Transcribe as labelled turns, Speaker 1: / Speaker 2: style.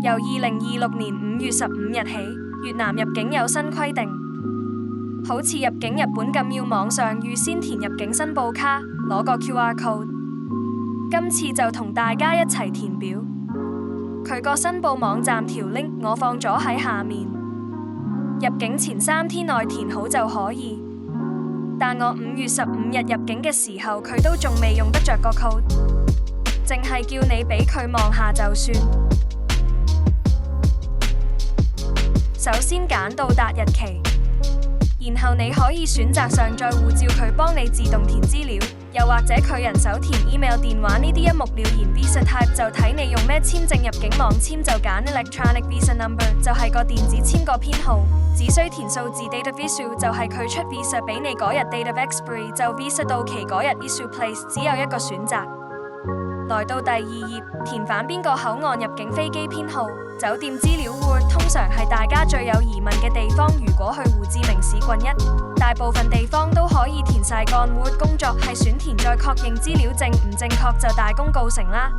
Speaker 1: 由2026年5月15日起，越南入境有新規定，好似入境日本咁要網上預先填入境申報卡，攞個 QR code。今次就同大家一齊填表，佢個申報網站條 link 我放咗喺下面，入境前3天內填好就可以。但我5月15日入境嘅時候，佢都仲未用得着個 code， 淨係叫你俾佢望下就算。首先揀到達日期，然後你可以選擇上載護照，佢幫你自動填資料，又或者佢人手填 email、電話呢啲一目了然。Visa type 就睇你用咩簽證入境，網簽就揀 electronic visa number， 就係個電子簽個編號，只需填數字。date of issue 就係佢出 visa 俾你嗰日， date of expiry 就 visa 到期嗰日。issue place 只有一個選擇。來到第2頁，填返邊個口岸入境，飛機編號、酒店資料 Word 通常係大家最有疑問嘅地方。如果去胡志明市郡1，大部分地方都可以填晒幹 Word， 工作係選填再確認資料正唔正確就大功告成啦。